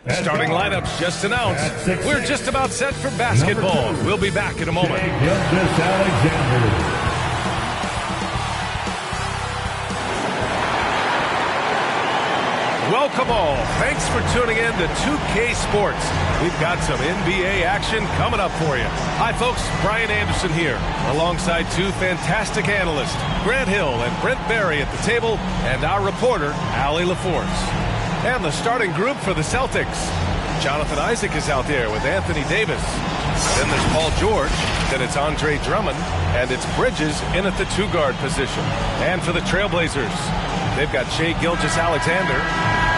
Starting lineups just announced. We're just about set for basketball. We'll be back in a moment. Welcome all. Thanks for tuning in to 2K Sports. We've got some NBA action coming up for you. Hi, folks. Brian Anderson here, alongside two fantastic analysts, Grant Hill and Brent Barry at the table, and our reporter, Allie LaForce. And the starting group for the Celtics. Jonathan Isaac is out there with Anthony Davis. Then there's Paul George. Then it's Andre Drummond. And it's Bridges in at the two-guard position. And for the Trailblazers, they've got Shai Gilgeous-Alexander,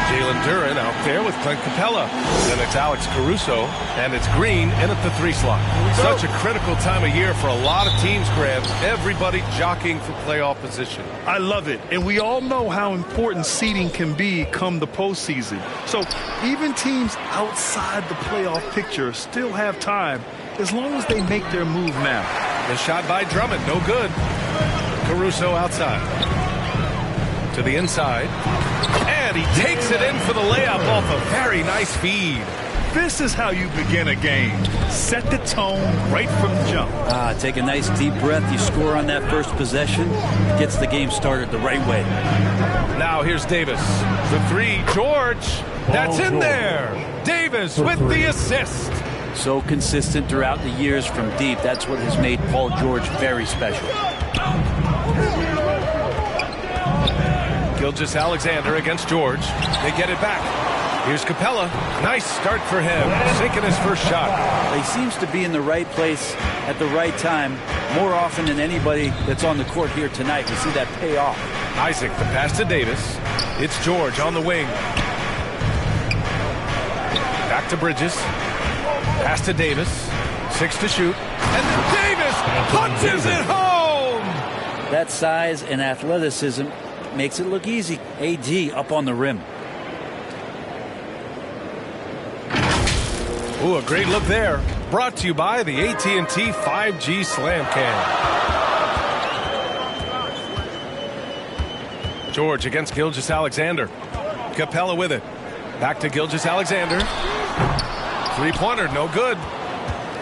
Jalen Duren out there with Clint Capella. Then it's Alex Caruso, and it's Green in at the three slot. Such a critical time of year for a lot of teams, Graham. Everybody jockeying for playoff position. I love it, and we all know how important seeding can be come the postseason. So even teams outside the playoff picture still have time as long as they make their move now. The shot by Drummond, no good. Caruso outside. To the inside. And he takes it in for the layup off a very nice feed. This is how you begin a game. Set the tone right from the jump. Take a nice deep breath. You score on that first possession. Gets the game started the right way. Now here's Davis. The three. George. That's in there. Davis with the assist. So consistent throughout the years from deep. That's what has made Paul George very special. Gilgeous-Alexander against George. They get it back. Here's Capella. Nice start for him. Sinking his first shot. He seems to be in the right place at the right time more often than anybody that's on the court here tonight. We see that pay off. Isaac, the pass to Davis. It's George on the wing. Back to Bridges. Pass to Davis. 6 to shoot. And then Davis punches it home! That size and athleticism makes it look easy. AD up on the rim. Ooh, a great look there. Brought to you by the AT&T 5G Slam Cam. George against Gilgeous-Alexander. Capella with it. Back to Gilgeous-Alexander. Three-pointer, no good.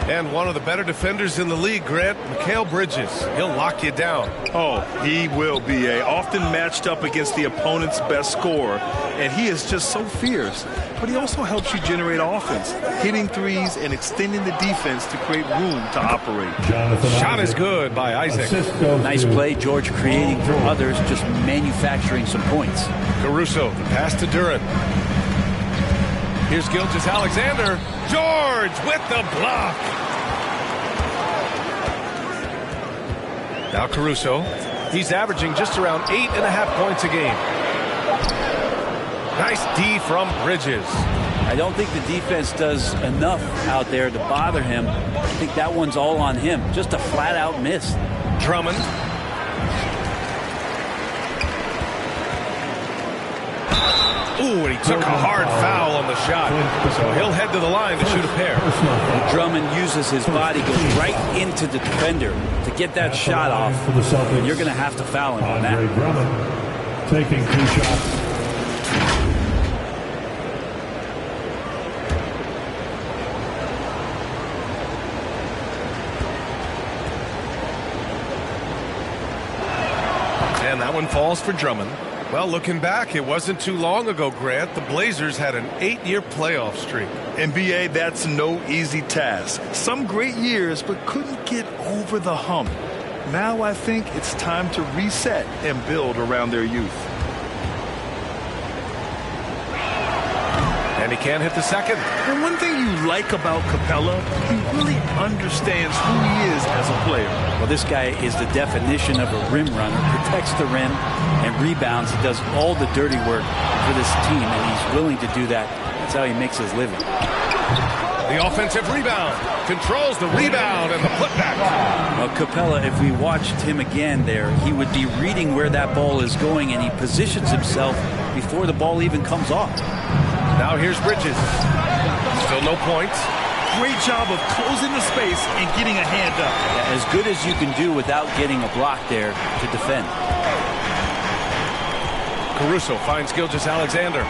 And one of the better defenders in the league, Grant, Mikal Bridges. He'll lock you down. Oh, he will be often matched up against the opponent's best scorer. And he is just so fierce. But he also helps you generate offense, hitting threes and extending the defense to create room to operate. Shot is good by Isaac. Nice play, George creating for others, just manufacturing some points. Caruso, the pass to Duren. Here's Gilgeous-Alexander. George with the block. Now Caruso. He's averaging just around 8.5 points a game. Nice D from Bridges. I don't think the defense does enough out there to bother him. I think that one's all on him. Just a flat-out miss. Drummond. Ooh, and he took a hard foul on the shot. So he'll head to the line to shoot a pair. Drummond uses his body, goes right into the defender to get that shot off. And you're going to have to foul him on that. Drummond taking 2 shots. And that one falls for Drummond. Well, looking back, it wasn't too long ago, Grant. The Blazers had an 8-year playoff streak. NBA, that's no easy task. Some great years, but couldn't get over the hump. Now I think it's time to reset and build around their youth. And he can't hit the second. And one thing you like about Capella, he really understands who he is as a player. Well, this guy is the definition of a rim runner. Protects the rim and rebounds. He does all the dirty work for this team, and he's willing to do that. That's how he makes his living. The offensive rebound. Controls the rebound and the putback. Well, Capella, if we watched him again there, he would be reading where that ball is going, and he positions himself before the ball even comes off. Now here's Bridges. Still no points. Great job of closing the space and getting a hand up. Yeah, as good as you can do without getting a block there to defend. Caruso finds Gilgeous-Alexander.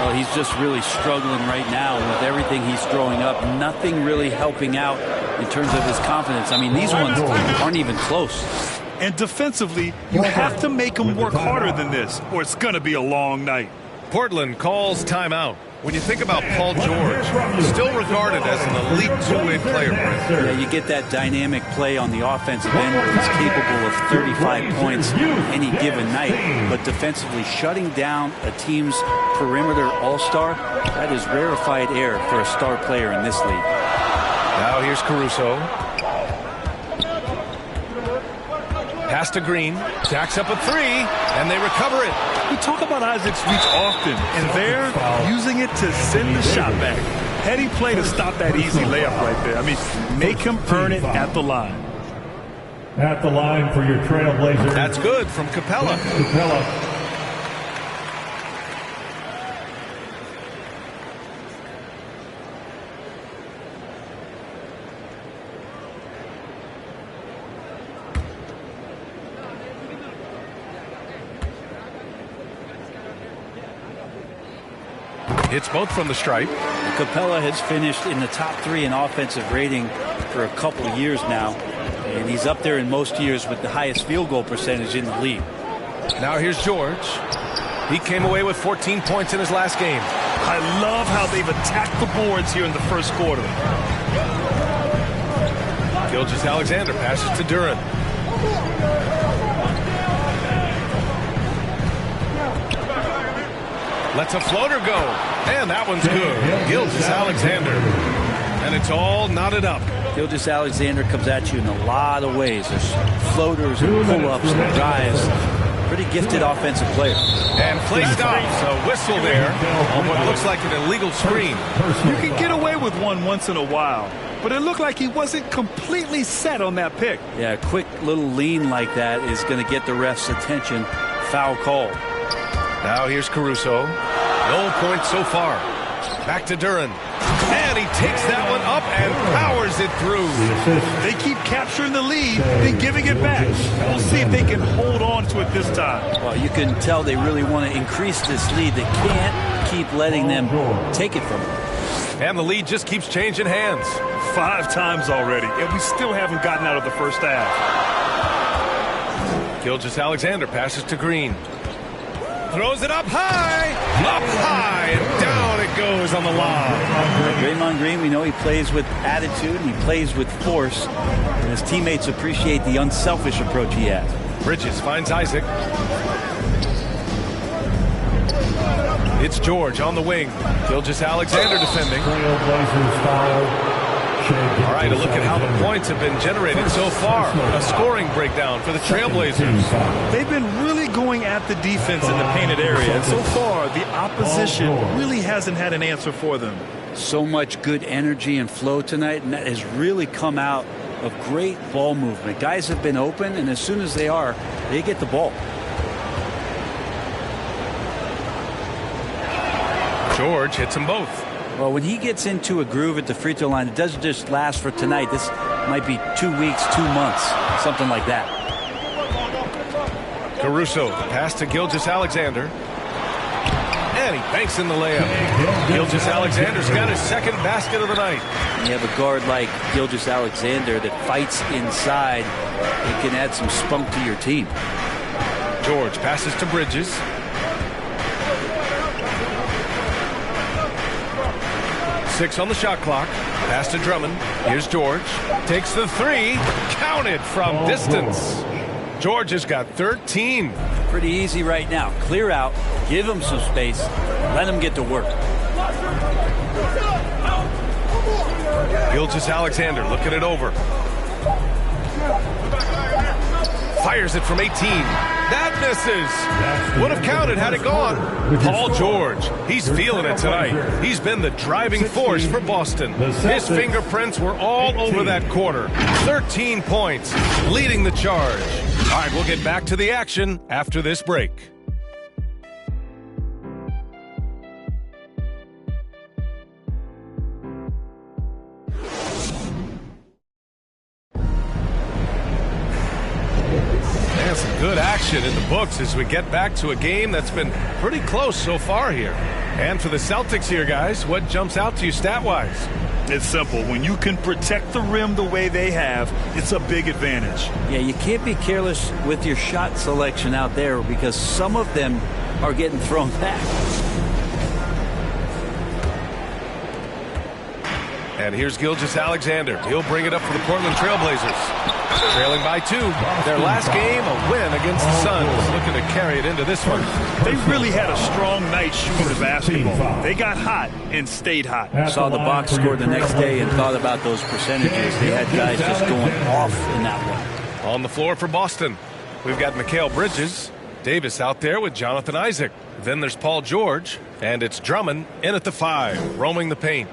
Well, he's just really struggling right now with everything he's throwing up. Nothing really helping out in terms of his confidence. I mean, these ones aren't even close. And defensively, you have to make him work harder than this, or it's going to be a long night. Portland calls timeout. When you think about Paul George, still regarded as an elite two-way player. Yeah, you get that dynamic play on the offensive end where he's capable of 35 points any given night. But defensively, shutting down a team's perimeter all-star, that is rarefied air for a star player in this league. Now here's Caruso. Pass to Green, jacks up a three, and they recover it. We talk about Isaac's reach often, and they're using it to send the shot back. Heady play to stop that easy layup right there. I mean, make him earn it at the line. At the line for your Trailblazers. That's good from Capella. Hits both from the stripe. Capella has finished in the top 3 in offensive rating for a couple of years now, and he's up there in most years with the highest field goal percentage in the league. Now here's George. He came away with 14 points in his last game. I love how they've attacked the boards here in the first quarter. Gilgeous-Alexander passes to Duren. Lets a floater go. And that one's good. Gilgeous-Alexander. And it's all knotted up. Gilgeous-Alexander comes at you in a lot of ways. There's floaters and pull-ups and drives. Pretty gifted offensive player. And play stops. A whistle there on what looks like an illegal screen. You can get away with one once in a while, but it looked like he wasn't completely set on that pick. Yeah, a quick little lean like that is going to get the ref's attention. Foul call. Now here's Caruso. No points so far. Back to Duren. And he takes that one up and powers it through. They keep capturing the lead, then giving it back. We'll see if they can hold on to it this time. Well, you can tell they really want to increase this lead. They can't keep letting them take it from them. And the lead just keeps changing hands. 5 times already, and we still haven't gotten out of the first half. Gilgeous-Alexander passes to Green. Throws it up high, and down it goes on the lob. Draymond Green, we know he plays with attitude and he plays with force, and his teammates appreciate the unselfish approach he has. Bridges finds Isaac. It's George on the wing. Gilgeous-Alexander defending. Trailblazers foul. All right, a look at how the points have been generated so far. A scoring breakdown for the Trailblazers. They've been really going at the defense in the painted area, and so far the opposition really hasn't had an answer for them. So much good energy and flow tonight, and that has really come out of great ball movement. Guys have been open, and as soon as they are, they get the ball. George hits them both. Well, when he gets into a groove at the free throw line, it doesn't just last for tonight. This might be 2 weeks, 2 months, something like that. Caruso, pass to Gilgeous-Alexander. And he banks in the layup. Gilgeous-Alexander's got his second basket of the night. You have a guard like Gilgeous-Alexander that fights inside. It can add some spunk to your team. George passes to Bridges. Six on the shot clock. Pass to Drummond. Here's George. Takes the three. Counted from distance. George has got 13. Pretty easy right now. Clear out. Give him some space. Let him get to work. Gilgeous-Alexander looking it over. Fires it from 18. That misses. Would have counted had it gone. Paul George, he's feeling it tonight. He's been the driving force for Boston. His fingerprints were all over that quarter. 13 points, leading the charge. All right, we'll get back to the action after this break. Good Good action in the books as we get back to a game that's been pretty close so far here. And for the Celtics here, guys, what jumps out to you stat-wise? It's simple. When you can protect the rim the way they have, it's a big advantage. Yeah, you can't be careless with your shot selection out there because some of them are getting thrown back. And here's Gilgeous-Alexander. He'll bring it up for the Portland Trailblazers. Trailing by 2. Their last game, a win against the Suns. Looking to carry it into this one. They really had a strong night shooting the basketball. They got hot and stayed hot. Saw the box score the next day and thought about those percentages. They had guys just going off in that one. On the floor for Boston, we've got Mikal Bridges. Davis out there with Jonathan Isaac. Then there's Paul George. And it's Drummond in at the 5, roaming the paint.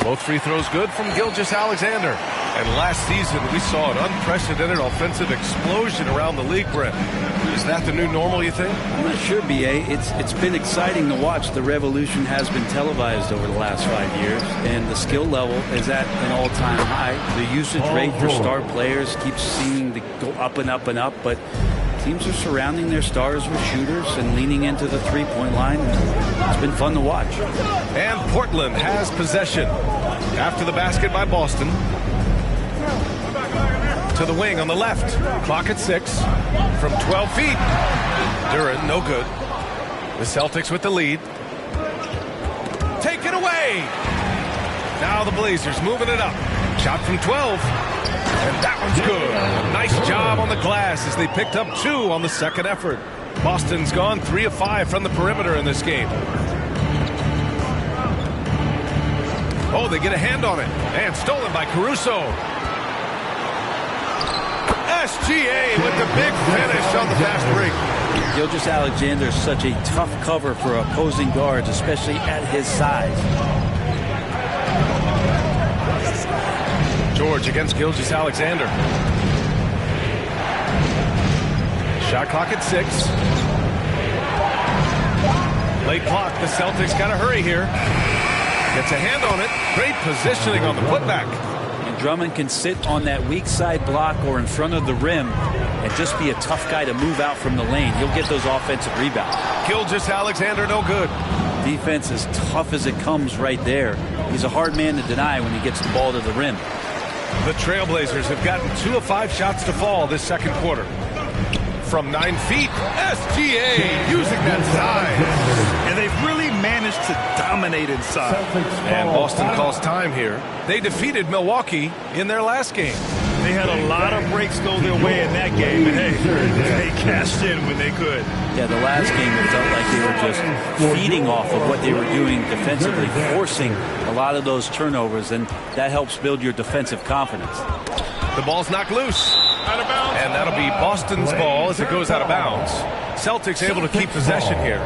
Both free throws good from Gilgeous-Alexander. And last season, we saw an unprecedented offensive explosion around the league, Brett. Is that the new normal, you think? I'm not sure, B.A. It's been exciting to watch. The revolution has been televised over the last 5 years, and the skill level is at an all-time high. The usage rate for star players keeps seeming to go up and up and up, but teams are surrounding their stars with shooters and leaning into the three-point line. It's been fun to watch. And Portland has possession. After the basket by Boston. To the wing on the left. Clock at 6. From 12 feet. Duran, no good. The Celtics with the lead. Taken away. Now the Blazers moving it up. Shot from 12. And that one's good. Nice job on the glass as they picked up 2 on the second effort. Boston's gone 3 of 5 from the perimeter in this game. Oh, they get a hand on it. And stolen by Caruso. SGA with the big finish on the fast break. Gilgeous-Alexander is such a tough cover for opposing guards, especially at his size. George against Gilgeous-Alexander. Shot clock at 6. Late clock. The Celtics got to hurry here. Gets a hand on it. Great positioning on the putback. And Drummond can sit on that weak side block or in front of the rim and just be a tough guy to move out from the lane. He'll get those offensive rebounds. Gilgeous-Alexander no good. Defense is tough as it comes right there. He's a hard man to deny when he gets the ball to the rim. The Trailblazers have gotten 2 of 5 shots to fall this second quarter. From 9 feet, SGA using that size. And they've really managed to dominate inside. And Boston calls time here. They defeated Milwaukee in their last game. They had a lot of breaks go their way in that game, and hey, they cashed in when they could. Yeah, the last game it felt like they were just feeding off of what they were doing defensively, forcing a lot of those turnovers, and that helps build your defensive confidence. The ball's knocked loose. And that'll be Boston's ball as it goes out of bounds. Celtics able to keep possession here.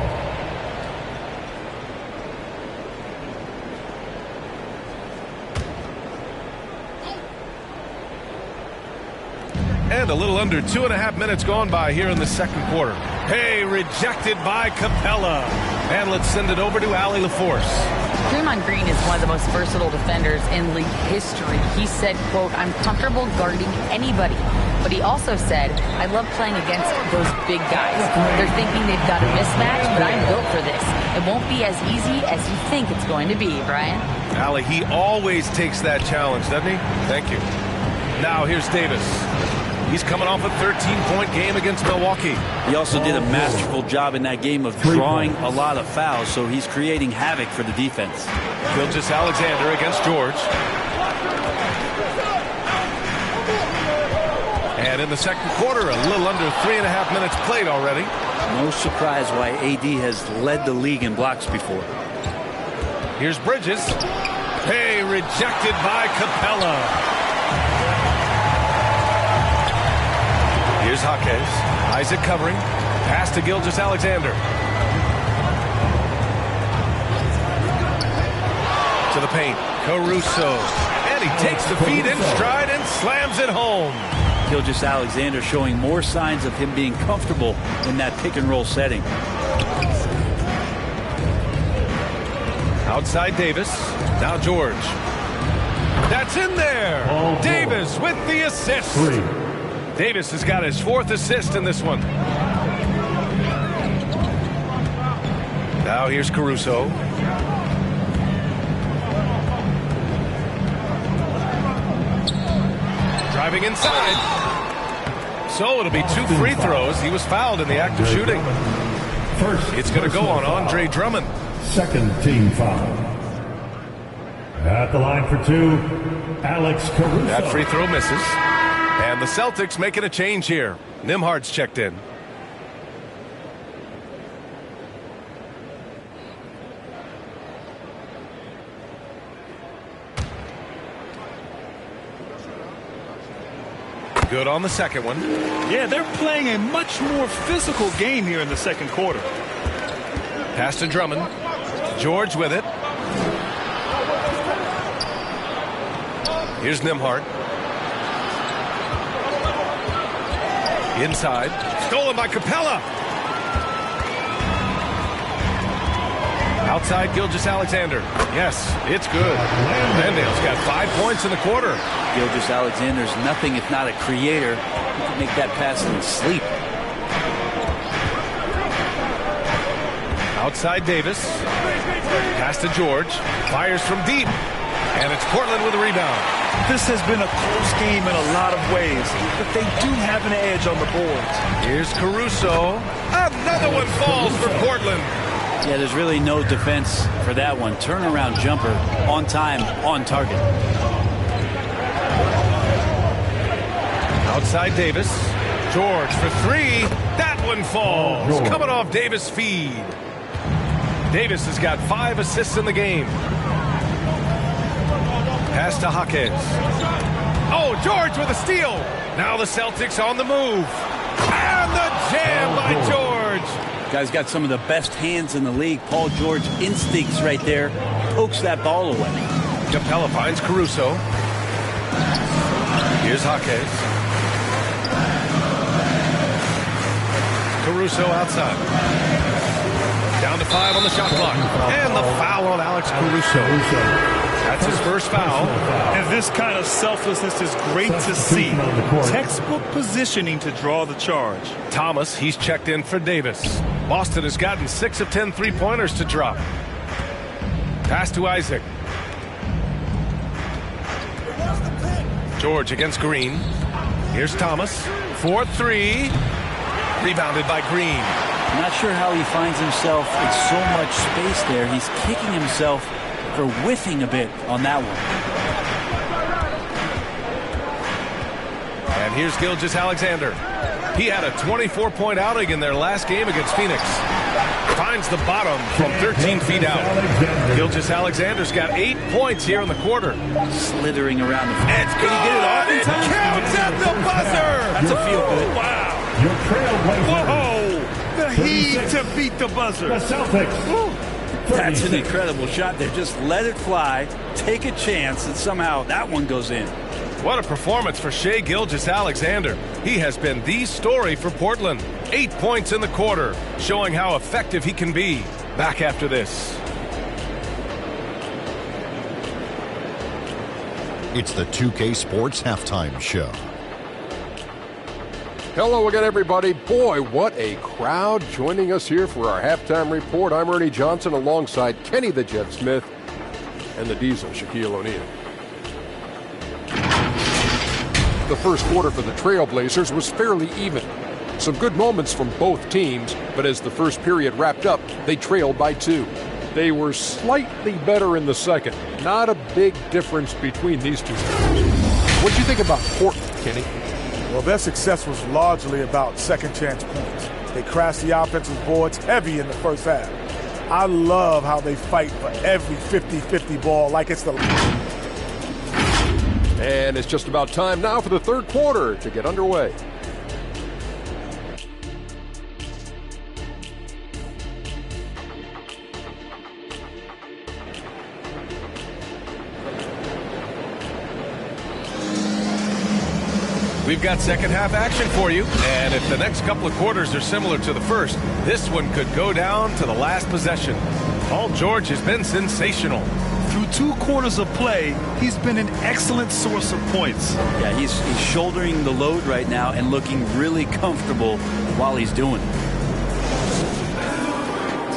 And a little under 2.5 minutes gone by here in the second quarter. Hey, rejected by Capella. And let's send it over to Allie LaForce. Draymond Green is one of the most versatile defenders in league history. He said, quote, "I'm comfortable guarding anybody." But he also said, "I love playing against those big guys. They're thinking they've got a mismatch, but I'm built for this. It won't be as easy as you think it's going to be," Brian. Allie, he always takes that challenge, doesn't he? Thank you. Now here's Davis. He's coming off a 13-point game against Milwaukee. He also did a masterful job in that game of drawing a lot of fouls, so he's creating havoc for the defense. Gilgeous-Alexander against George. And in the second quarter, a little under 3.5 minutes played already. No surprise why AD has led the league in blocks before. Here's Bridges. Hey, rejected by Capella. Here's Jaquez. Isaac covering. Pass to Gilgeous-Alexander. To the paint. Caruso. And he takes the feed in stride and slams it home. Gilgeous-Alexander showing more signs of him being comfortable in that pick-and-roll setting. Outside Davis. Now George. That's in there. Davis with the assist. Davis has got his 4th assist in this one. Now here's Caruso. Driving inside. So it'll be 2 free throws. He was fouled in the act of shooting. It's going to go on Andre Drummond. 2nd team foul. At the line for 2, Alex Caruso. That free throw misses. And the Celtics making a change here. Nembhard's checked in. Good on the second one. Yeah, they're playing a much more physical game here in the second quarter. Pass to Drummond. George with it. Here's Nembhard. Inside. Stolen by Capella. Outside Gilgeous-Alexander. Yes, it's good. Landale's got 5 points in the quarter. Gilgeous-Alexander's nothing if not a creator. He can make that pass in his sleep. Outside Davis. Pass to George. Fires from deep. And it's Portland with a rebound. This has been a close game in a lot of ways, but they do have an edge on the boards. Here's Caruso. Another one falls for Portland. Yeah, there's really no defense for that one. Turnaround jumper, on time, on target. Outside Davis. George for 3. That one falls. Coming off Davis' feed. Davis has got 5 assists in the game. Pass to Jaquez. Oh, George with a steal. Now the Celtics on the move. And the jam by George. Guy's got some of the best hands in the league. Paul George instincts right there. Pokes that ball away. Capella finds Caruso. Here's Jaquez. Caruso outside. Down to 5 on the shot clock. And the foul on Alex Caruso. That's his first foul. And this kind of selflessness is great to see. Textbook positioning to draw the charge. Thomas, he's checked in for Davis. Boston has gotten 6 of 10 three-pointers to drop. Pass to Isaac. George against Green. Here's Thomas. 4-3. Rebounded by Green. I'm not sure how he finds himself in so much space there. He's kicking himself for whiffing a bit on that one. And here's Gilgeous-Alexander. He had a 24-point outing in their last game against Phoenix. Finds the bottom from 13 feet out. Gilgeous-Alexander's got 8 points here in the quarter. Slithering around the floor. It's good. It counts at the buzzer. That's a feel good. Wow. Your Trailblazers. Whoa. The heat to beat the buzzer. The Celtics. Woo. That's an incredible shot there. Just let it fly, take a chance, and somehow that one goes in. What a performance for Shai Gilgeous-Alexander. He has been the story for Portland. 8 points in the quarter, showing how effective he can be. Back after this. It's the 2K Sports Halftime Show. Hello again, everybody. Boy, what a crowd joining us here for our halftime report. I'm Ernie Johnson alongside Kenny the Jet Smith and the Diesel, Shaquille O'Neal. The first quarter for the Trailblazers was fairly even. Some good moments from both teams, but as the first period wrapped up, they trailed by 2. They were slightly better in the second. Not a big difference between these two teams. What do you think about Portland, Kenny? Well, their success was largely about second chance points. They crashed the offensive boards heavy in the first half. I love how they fight for every 50-50 ball like it's the... And it's just about time now for the third quarter to get underway. We've got second half action for you, and if the next couple of quarters are similar to the first, this one could go down to the last possession. Paul George has been sensational. Through 2 quarters of play, he's been an excellent source of points. Yeah, he's shouldering the load right now and looking really comfortable while he's doing it.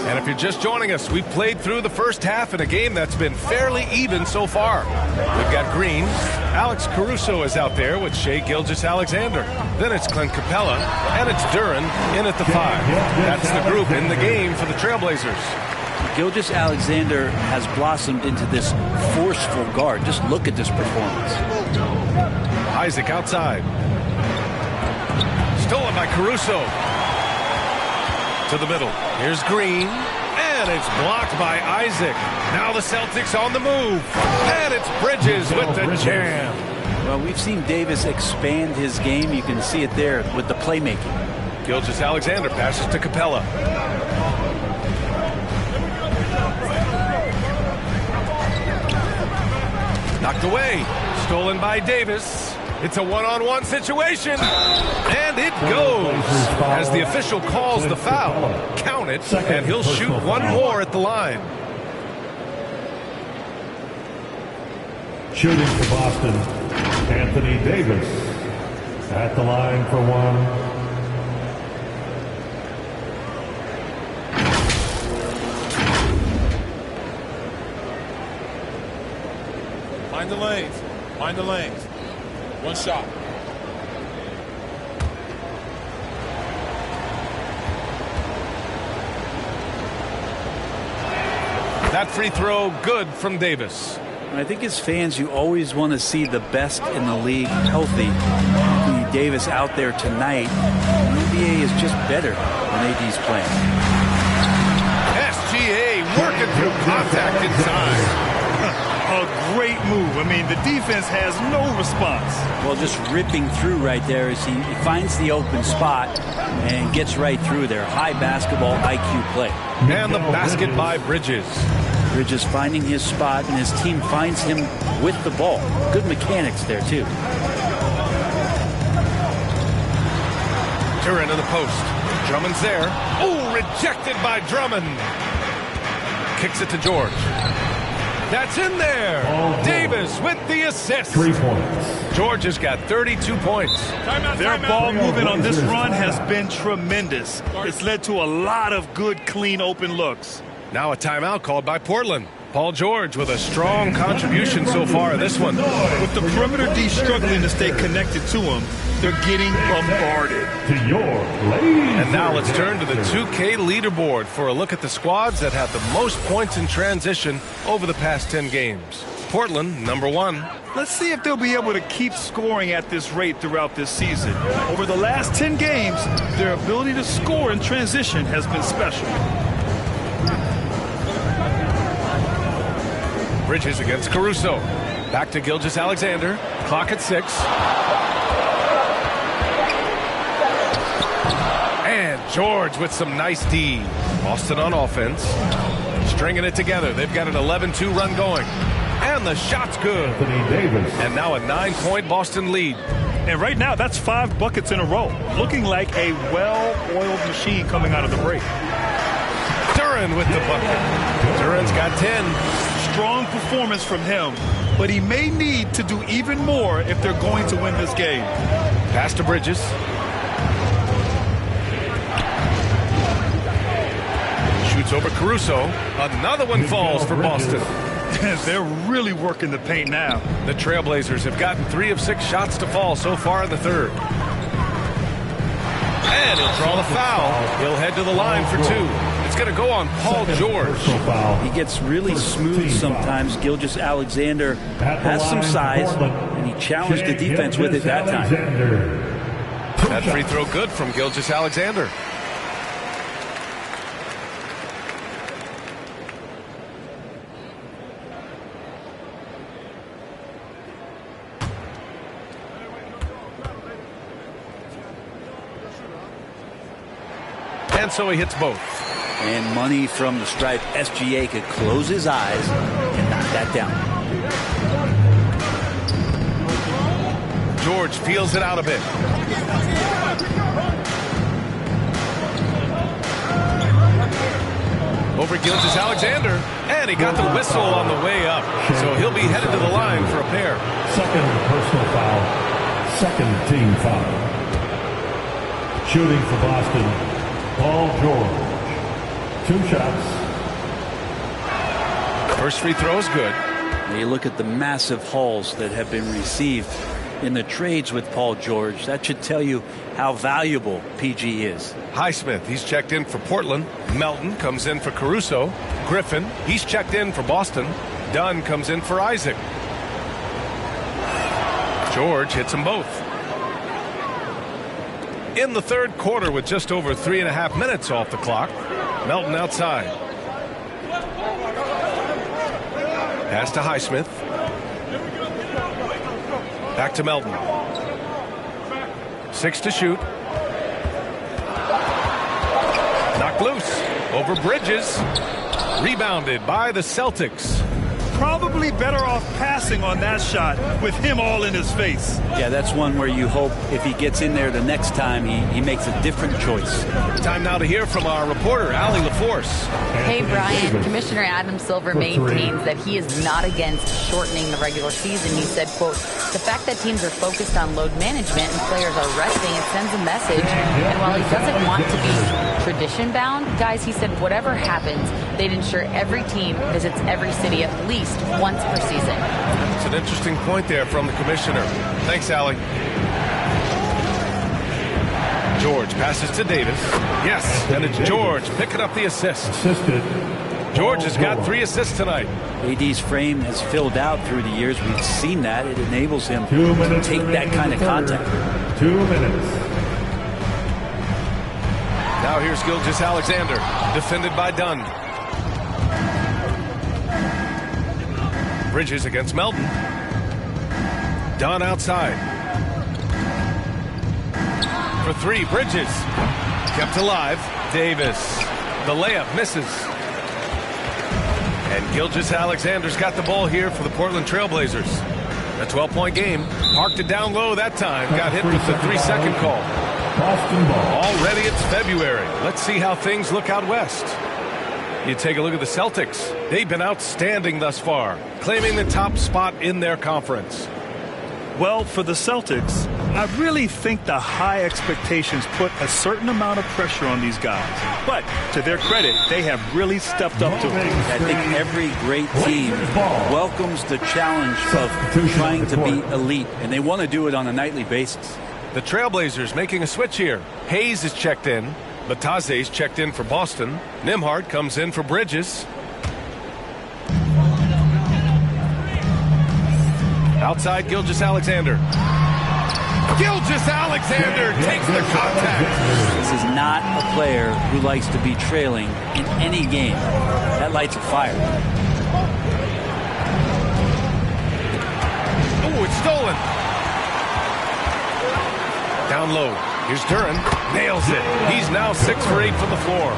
And if you're just joining us, we've played through the first half in a game that's been fairly even so far. We've got Green. Alex Caruso is out there with Shai Gilgeous-Alexander. Then it's Clint Capella, and it's Duren in at the 5. That's the group in the game for the Trailblazers. Gilgeous-Alexander has blossomed into this forceful guard. Just look at this performance. Isaac outside. Stolen by Caruso. To the middle. Here's Green. And it's blocked by Isaac. Now the Celtics on the move. And it's Bridges with the jam. Well, we've seen Davis expand his game. You can see it there with the playmaking. Gilgeous-Alexander passes to Capella. Knocked away. Stolen by Davis. It's a one-on-one situation. And it goes. As the official calls the foul. Count it. And he'll shoot one more at the line. Shooting for Boston, Anthony Davis. At the line for 1. Mind the lanes. Mind the lanes. One shot. That free throw good from Davis. I think as fans, you always want to see the best in the league healthy. Anthony Davis out there tonight. The NBA is just better when AD's playing. SGA working through contact inside. A great move. I mean, the defense has no response. Well, just ripping through right there as he finds the open spot and gets right through there. High basketball IQ play. And the basket by Bridges. Bridges finding his spot, and his team finds him with the ball. Good mechanics there, too. Duren to the post. Drummond's there. Oh, rejected by Drummond. Kicks it to George. That's in there. Davis with the assist. 3 points. George has got 32 points. Their ball movement on this run has been tremendous. It's led to a lot of good, clean, open looks. Now a timeout called by Portland. Paul George with a strong contribution so far in this one. With the perimeter D struggling to stay connected to him, they're getting bombarded. To your Blazers. And now let's turn to the 2K leaderboard for a look at the squads that have the most points in transition over the past 10 games. Portland, number 1. Let's see if they'll be able to keep scoring at this rate throughout this season. Over the last 10 games, their ability to score in transition has been special. Bridges against Caruso. Back to Gilgeous-Alexander. Clock at 6. And George with some nice D. Boston on offense. Stringing it together. They've got an 11-2 run going. And the shot's good. Anthony Davis. And now a 9-point Boston lead. And right now, that's 5 buckets in a row. Looking like a well-oiled machine coming out of the break. Duren with the bucket. Duren's got 10. Strong performance from him, but he may need to do even more if they're going to win this game. Pass to Bridges. Shoots over Caruso. Another one falls for Boston. They're really working the paint now. The Trailblazers have gotten 3 of 6 shots to fall so far in the third. And he'll draw the foul. He'll head to the line for 2. It's going to go on Paul George. He gets really smooth sometimes. Gilgeous-Alexander has some size, and he challenged the defense with it that time. That free throw good from Gilgeous-Alexander. And so he hits both. And money from the stripe. SGA could close his eyes and knock that down. George feels it out a bit. over Gilgeous-Alexander, and he got the whistle on the way up. So he'll be headed to the line for a pair. Second personal foul. Second team foul. Shooting for Boston, Paul George. 2 shots. First free throw is good. Now you look at the massive hauls that have been received in the trades with Paul George. That should tell you how valuable PG is. Highsmith, he's checked in for Portland. Melton comes in for Caruso. Griffin, he's checked in for Boston. Dunn comes in for Isaac. George hits them both. In the third quarter with just over 3.5 minutes off the clock, Melton outside. Pass to Highsmith. Back to Melton. 6 to shoot. Knocked loose. Over Bridges. Rebounded by the Celtics. Probably better off passing on that shot with him all in his face. Yeah, that's one where you hope if he gets in there the next time, he makes a different choice. Time now to hear from our reporter, Allie LaForce. Hey, Brian. Commissioner Adam Silver maintains that he is not against shortening the regular season. He said, quote, the fact that teams are focused on load management and players are resting, it sends a message. And while he doesn't want to be tradition-bound, guys, he said whatever happens, they'd ensure every team visits every city at least once per season. It's an interesting point there from the commissioner. Thanks, Allie. George passes to Davis. Yes, and it's George picking up the assist. George has got 3 assists tonight. AD's frame has filled out through the years. We've seen that. It enables him to take that kind of contact. 2 minutes. Now here's Gilgeous-Alexander, defended by Dunn. Bridges against Melton. Dunn outside. For 3, Bridges. Kept alive. Davis. The layup misses. And Gilgeous-Alexander's got the ball here for the Portland Trailblazers. A 12-point game. Parked it down low that time. Got hit with the 3-second call. Boston ball. Already it's February. Let's see how things look out west. You take a look at the Celtics. They've been outstanding thus far, claiming the top spot in their conference. Well, for the Celtics, I really think the high expectations put a certain amount of pressure on these guys. But to their credit, they have really stepped up to it. I think every great team welcomes the challenge of trying to be elite, and they want to do it on a nightly basis. The Trailblazers making a switch here. Hayes is checked in. Bataze's checked in for Boston. Nembhard comes in for Bridges. Outside, Gilgeous-Alexander. Gilgeous-Alexander takes the contact. This is not a player who likes to be trailing in any game. That lights a fire. Oh, it's stolen. Down low. Here's Duran. Nails it. He's now 6 for 8 from the floor.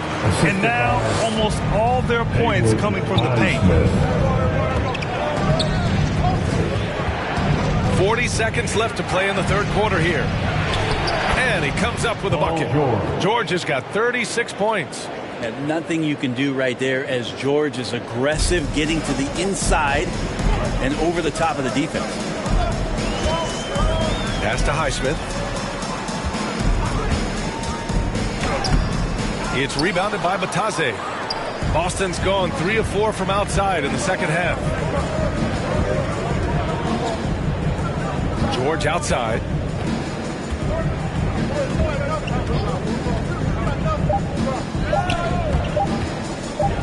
And now almost all their points coming from the paint. 40 seconds left to play in the third quarter here. And he comes up with a bucket. George has got 36 points. And nothing you can do right there as George is aggressive, getting to the inside and over the top of the defense. Pass to Highsmith. It's rebounded by Bataze. Boston's gone 3 of 4 from outside in the second half. George outside.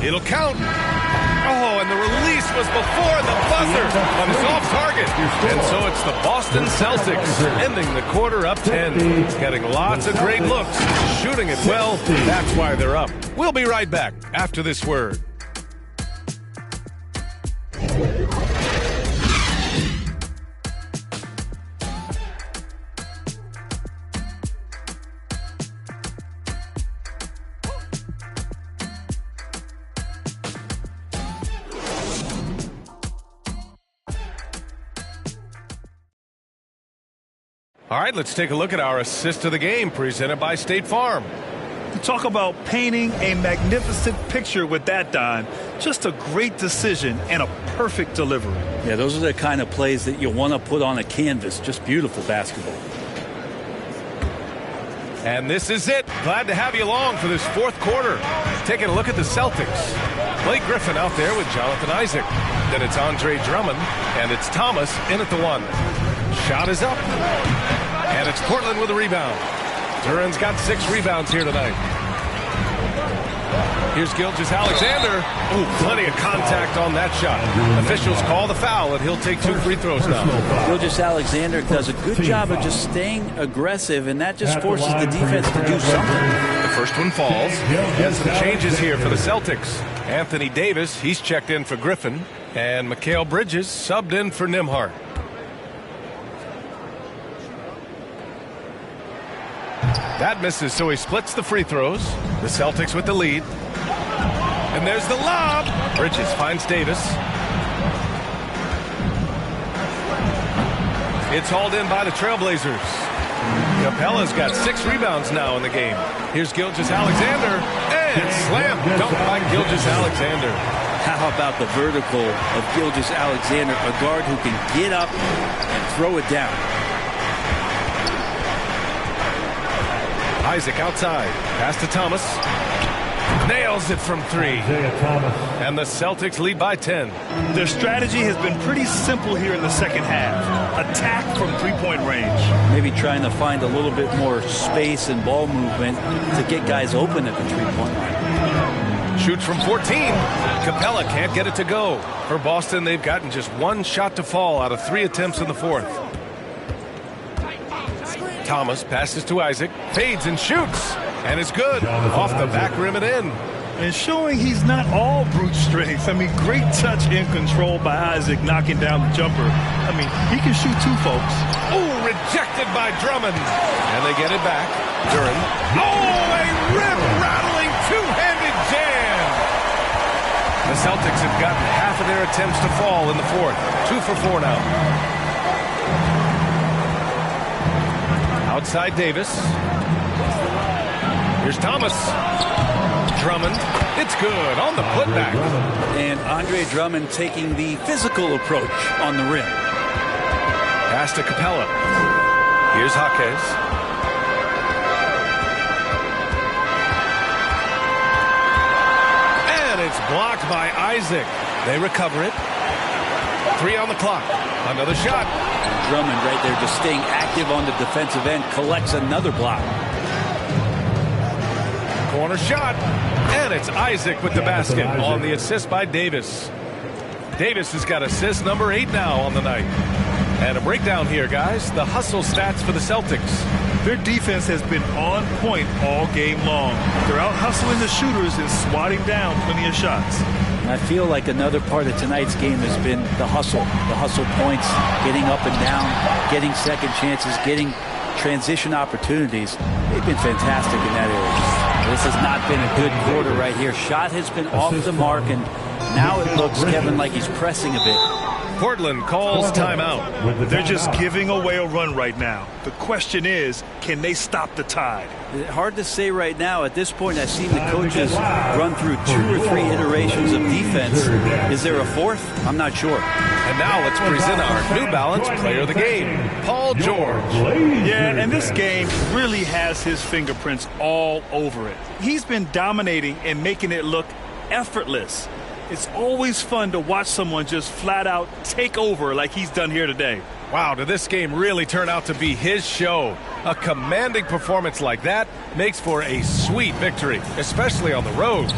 It'll count. Oh, and the release was before the buzzer, but it's off target. And so it's the Boston Celtics ending the quarter up 10. Getting lots of great looks, shooting it well. That's why they're up. We'll be right back after this word. All right, let's take a look at our assist of the game presented by State Farm. Talk about painting a magnificent picture with that dime. Just a great decision and a perfect delivery. Yeah, those are the kind of plays that you want to put on a canvas. Just beautiful basketball. And this is it. Glad to have you along for this fourth quarter. Taking a look at the Celtics. Blake Griffin out there with Jonathan Isaac. Then it's Andre Drummond, and it's Thomas in at the one. Shot is up. And it's Portland with a rebound. Duran's got 6 rebounds here tonight. Here's Gilgeous-Alexander. Ooh, plenty of contact on that shot. Officials call the foul, and he'll take 2 free throws now. Gilgeous-Alexander does a good job of just staying aggressive, and that just forces the defense to do something. The first one falls. And some changes here for the Celtics. Anthony Davis, he's checked in for Griffin. And Mikal Bridges subbed in for Nembhard. That misses, so he splits the free throws. The Celtics with the lead. And there's the lob. Bridges finds Davis. It's hauled in by the Trailblazers. Capella's got 6 rebounds now in the game. Here's Gilgeous-Alexander. And slam dunk by Gilgeous-Alexander. How about the vertical of Gilgeous-Alexander, a guard who can get up and throw it down. Isaac outside. Pass to Thomas. Nails it from 3. And the Celtics lead by 10. Their strategy has been pretty simple here in the second half. Attack from 3-point range. Maybe trying to find a little bit more space and ball movement to get guys open at the 3-point line. Shoots from 14. Capella can't get it to go. For Boston, they've gotten just 1 shot to fall out of 3 attempts in the fourth. Thomas passes to Isaac, fades and shoots, and is good. Off the back rim and in. And showing he's not all brute strength. I mean, great touch and control by Isaac knocking down the jumper. I mean, he can shoot too, folks. Oh, rejected by Drummond. And they get it back. Duran. Oh, a rim-rattling two-handed jam. The Celtics have gotten half of their attempts to fall in the fourth. 2 for 4 now. Outside Davis. Here's Thomas. Drummond. It's good on the putback. And Andre Drummond taking the physical approach on the rim. Pass to Capella. Here's Jaquez. And it's blocked by Isaac. They recover it. 3 on the clock. Another shot. Drummond right there just staying active on the defensive end, collects another block. Corner shot. And it's Isaac with the basket on the assist by Davis. Davis has got assist number 8 now on the night. And a breakdown here, guys. The hustle stats for the Celtics. Their defense has been on point all game long. They're out hustling the shooters and swatting down plenty of shots. I feel like another part of tonight's game has been the hustle points, getting up and down, getting second chances, getting transition opportunities. They've been fantastic in that area. This has not been a good quarter right here. Shot has been off the mark, and now it looks, Kevin, like he's pressing a bit. Portland calls timeout. They're just giving away a run right now. The question is, can they stop the tide? Hard to say right now. At this point, I've seen the coaches run through 2 or 3 iterations of defense. Is there a 4th? I'm not sure. And now let's present our New Balance player of the game, Paul George. Yeah, and this game really has his fingerprints all over it. He's been dominating and making it look effortless. It's always fun to watch someone just flat out take over like he's done here today. Wow, did this game really turn out to be his show? A commanding performance like that makes for a sweet victory, especially on the road.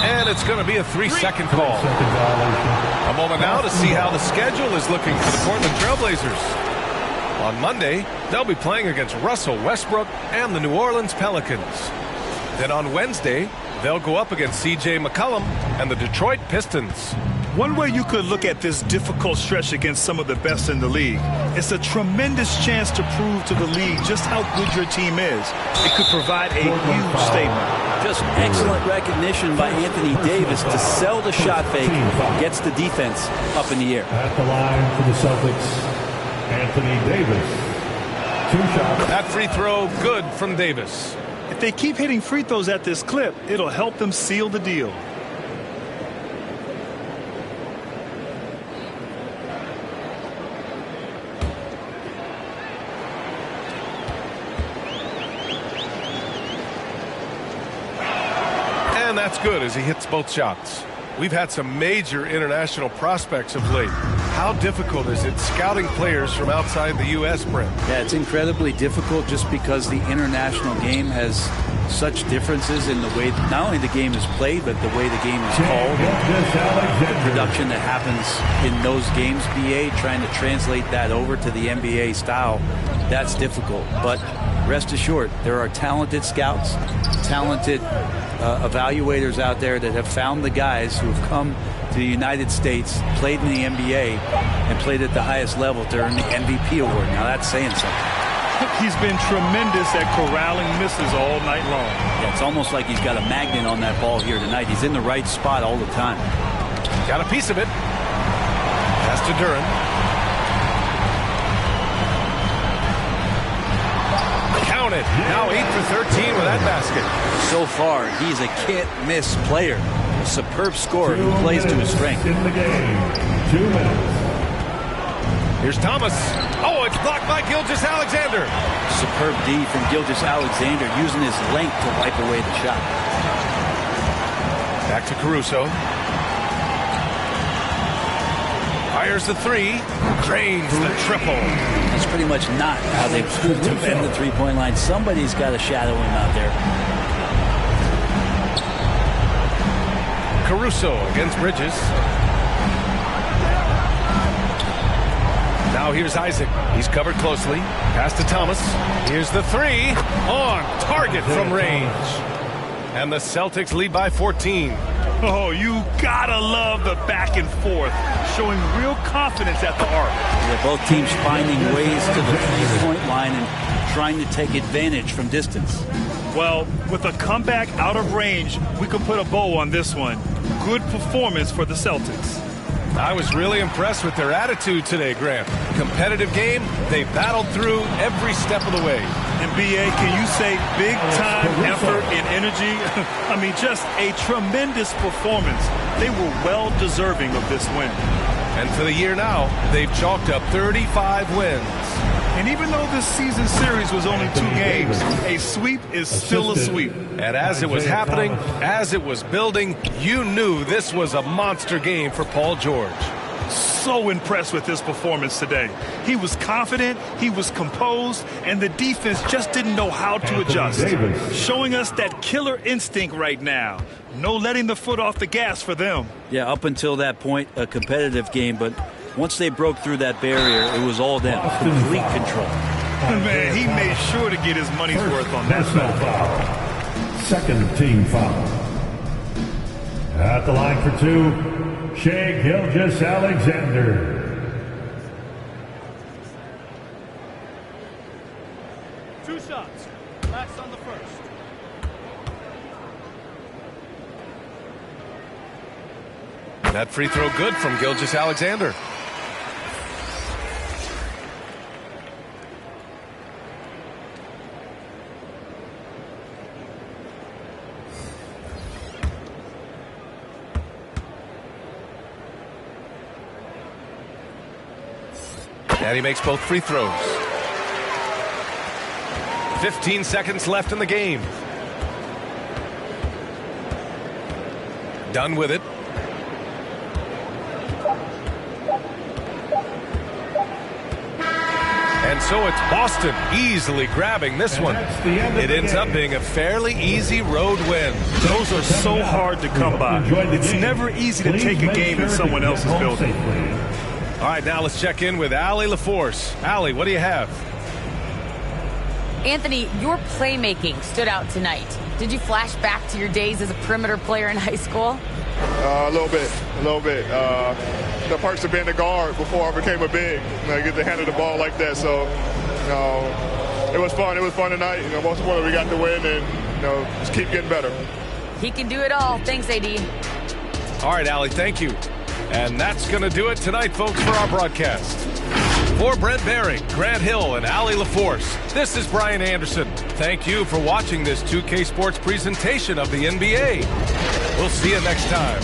And it's going to be a 3-second call. A moment now to see how the schedule is looking for the Portland Trailblazers. On Monday, they'll be playing against Russell Westbrook and the New Orleans Pelicans. Then on Wednesday, they'll go up against C.J. McCollum and the Detroit Pistons. One way you could look at this difficult stretch against some of the best in the league, it's a tremendous chance to prove to the league just how good your team is. It could provide a huge statement. Just excellent recognition by Anthony Davis to sell the shot fake, gets the defense up in the air. At the line for the Celtics, Anthony Davis. 2 shots. That free throw good from Davis. If they keep hitting free throws at this clip, it'll help them seal the deal. And that's good as he hits both shots. We've had some major international prospects of late. How difficult is it scouting players from outside the U.S., Brent? Yeah, it's incredibly difficult just because the international game has such differences in the way not only the game is played, but the way the game is called. The production that happens in those games, BA, trying to translate that over to the NBA style, that's difficult. But rest assured, there are talented scouts, talented evaluators out there that have found the guys who have come to the United States, played in the NBA, and played at the highest level to earn the MVP award. Now that's saying something. He's been tremendous at corralling misses all night long. Yeah, it's almost like he's got a magnet on that ball here tonight. He's in the right spot all the time. Got a piece of it. Pass to Duran. Count it. Now 8 for 13 with that basket. So far, he's a can't-miss player. A superb scorer who plays to his strength. In the game, 2 minutes. Here's Thomas. Oh, it's blocked by Gilgeous-Alexander. Superb D from Gilgeous-Alexander using his length to wipe away the shot. Back to Caruso. Fires the three. Drains the triple. That's pretty much not how they defend the three-point line. Somebody's got to shadow him out there. Caruso against Bridges. Now here's Isaac. He's covered closely. Pass to Thomas. Here's the three. On target from range. And the Celtics lead by 14. Oh, you gotta love the back and forth, showing real confidence at the arc. Yeah, both teams finding ways to the three-point line and trying to take advantage from distance. Well, with a comeback out of range, we can put a bow on this one. Good performance for the Celtics. I was really impressed with their attitude today, Grant. Competitive game, they battled through every step of the way. And BA, can you say big time effort and energy? I mean, just a tremendous performance. They were well deserving of this win. And for the year now, they've chalked up 35 wins. And even though this season series was only 2 games, a sweep is still a sweep. And as it was happening, as it was building, you knew this was a monster game for Paul George. So impressed with his performance today. He was confident, he was composed, and the defense just didn't know how to adjust. Showing us that killer instinct right now. No letting the foot off the gas for them. Yeah, up until that point, a competitive game, but once they broke through that barrier, it was all them. Complete control. Man, he made sure to get his money's worth on that foul. Second team foul. At the line for 2, Shai Gilgeous-Alexander. Two shots. Last on the first. That free throw good from Gilgeous-Alexander. And he makes both free throws. 15 seconds left in the game. Done with it. And so it's Boston easily grabbing this one. It ends up being a fairly easy road win. Those are so hard to come by. It's never easy to take a game in someone else's building. All right, now let's check in with Allie LaForce. Allie, what do you have? Anthony, your playmaking stood out tonight. Did you flash back to your days as a perimeter player in high school? A little bit. The perks of being a guard before I became a big. I get to handle the ball like that. So, it was fun. It was fun tonight. Most importantly, we got the win, and just keep getting better. He can do it all. Thanks, AD. All right, Allie, thank you. And that's going to do it tonight, folks, for our broadcast. For Brent Barry, Grant Hill, and Allie LaForce, this is Brian Anderson. Thank you for watching this 2K Sports presentation of the NBA. We'll see you next time.